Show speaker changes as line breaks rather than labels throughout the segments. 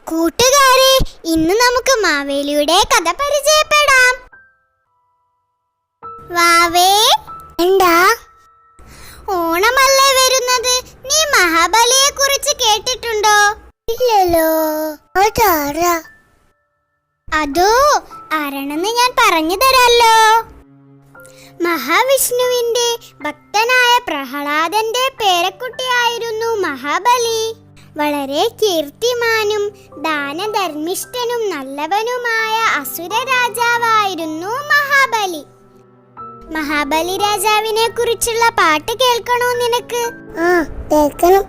കൂട്ടുകാരെ, ഇന്ന് നമുക്ക് മാവേലിയുടെ കഥ പരിചയപ്പെടാം. വാവേ,
എന്താ?
ഓണമല്ലേ വരുന്നത്? നീ മഹാബലിയെ കുറിച്ച് കേട്ടിട്ടുണ്ടോ?
ഇല്ലല്ലോ. അതാരാ?
അതോ ആരാണെന്ന് ഞാൻ പറഞ്ഞു തരാലോ. മഹാവിഷ്ണുവിന്റെ ഭക്തനായ പ്രഹ്ലാദന്റെ പേരക്കുട്ടിയായിരുന്നു മഹാബലി. വളരെ കീർത്തിമാനും ദാനധർമ്മിഷ്ഠനും നല്ലവനുമായ അസുര രാജാവായിരുന്നു മഹാബലി. മഹാബലി രാജാവിനെ കുറിച്ചുള്ള പാട്ട് കേൾക്കണോ നിനക്ക്?
കേൾക്കണം.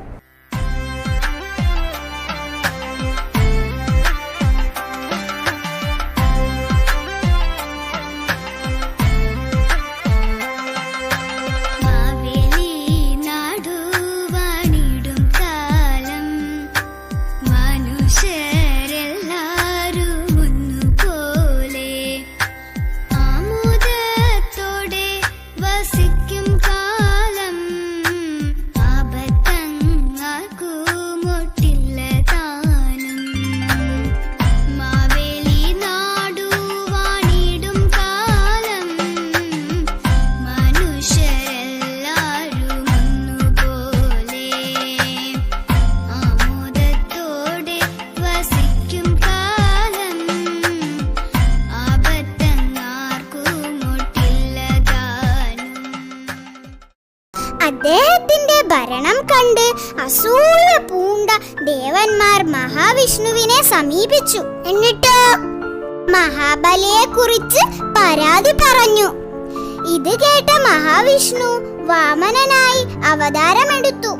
അദ്ദേഹത്തിന്റെ ഭരണം കണ്ട് അസൂയ പൂണ്ട ദേവന്മാർ മഹാവിഷ്ണുവിനെ സമീപിച്ചു. എന്നിട്ട് മഹാബലിയെ കുറിച്ച് പരാതി പറഞ്ഞു. ഇത് കേട്ട മഹാവിഷ്ണു വാമനനായി അവതാരമെടുത്തു.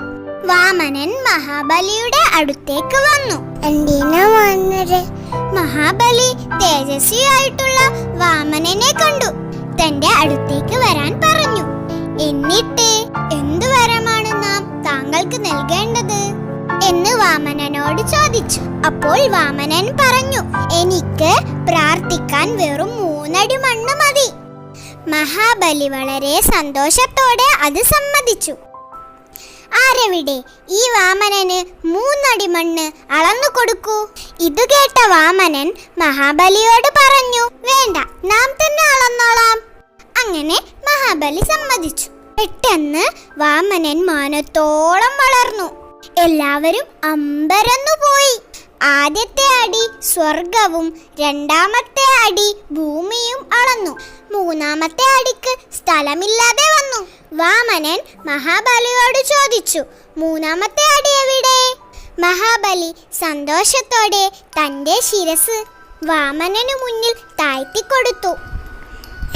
വാമനൻ മഹാബലിയുടെ അടുത്തേക്ക് വന്നു.
എന്തിനാ വന്നത്?
മഹാബലി തേജസ്വിയായിട്ടുള്ള വാമനനെ കണ്ടു. തന്റെ അടുത്തേക്ക് വരാൻ പറഞ്ഞു. എന്നിട്ട് എന്തു വരമാണ് നാം താങ്കൾക്ക് നൽകേണ്ടത് എന്ന് വാമനനോട് ചോദിച്ചു. അപ്പോൾ വാമനൻ പറഞ്ഞു, എനിക്ക് പ്രാർത്ഥിക്കാൻ വെറും 3 അടി മണ്ണ് മതി. മഹാബലി വളരെ സന്തോഷത്തോടെ അത് സമ്മതിച്ചു. ആരെവിടെ? ഈ വാമനന് 3 അടി മണ്ണ് അളന്നു കൊടുക്കൂ. ഇത് കേട്ട വാമനൻ മഹാബലിയോട് പറഞ്ഞു, വേണ്ട, നാം തന്നെ അളന്നോളാം. അങ്ങനെ മഹാബലി സമ്മതിച്ചു. പെട്ടെന്ന് വാമനൻ മാനത്തോളം വളർന്നു. എല്ലാവരും അമ്പരന്നു പോയി. ആദ്യത്തെ അടി സ്വർഗവും 2ാമത്തെ അടി ഭൂമിയും അളന്നു. 3ാമത്തെ അടിക്ക് സ്ഥലമില്ലാതെ വന്നു. വാമനൻ മഹാബലിയോട് ചോദിച്ചു, 3ാമത്തെ അടി എവിടെ? മഹാബലി സന്തോഷത്തോടെ തന്റെ ശിരസ് വാമനനു മുന്നിൽ താഴ്ത്തിക്കൊടുത്തു.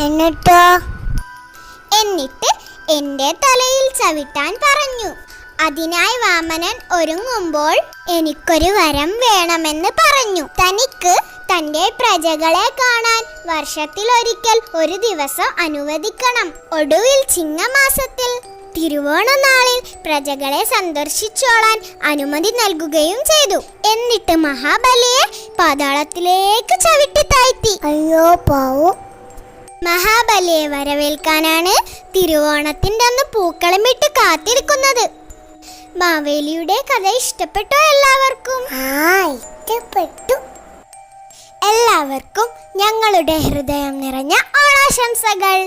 എന്നിട്ട്
എന്റെ തലയിൽ ചവിട്ടാൻ പറഞ്ഞു. അതിനായി വാമനൻ ഒരുങ്ങുമ്പോൾ എനിക്കൊരു വരം വേണമെന്ന് പറഞ്ഞു. തനിക്ക് തന്റെ പ്രജകളെ കാണാൻ വർഷത്തിലൊരിക്കൽ ഒരു ദിവസം അനുവദിക്കണം. ഒടുവിൽ ചിങ്ങമാസത്തിൽ തിരുവോണനാളിൽ പ്രജകളെ സന്ദർശിച്ചോളാൻ അനുമതി നൽകുകയും ചെയ്തു. എന്നിട്ട് മഹാബലിയെ പാതാളത്തിലേക്ക് ചവിട്ടി താഴ്ത്തി.
അയ്യോ പാവം.
മഹാബലിയെ വരവേൽക്കാനാണ് തിരുവോണത്തിന്റെ അന്ന് പൂക്കളമിട്ട് കാത്തിരിക്കുന്നത്. മാവേലിയുടെ കഥ ഇഷ്ടപ്പെട്ടോ എല്ലാവർക്കും?
ഇഷ്ടപ്പെട്ടു.
എല്ലാവർക്കും ഞങ്ങളുടെ ഹൃദയം നിറഞ്ഞ ഓണാശംസകൾ.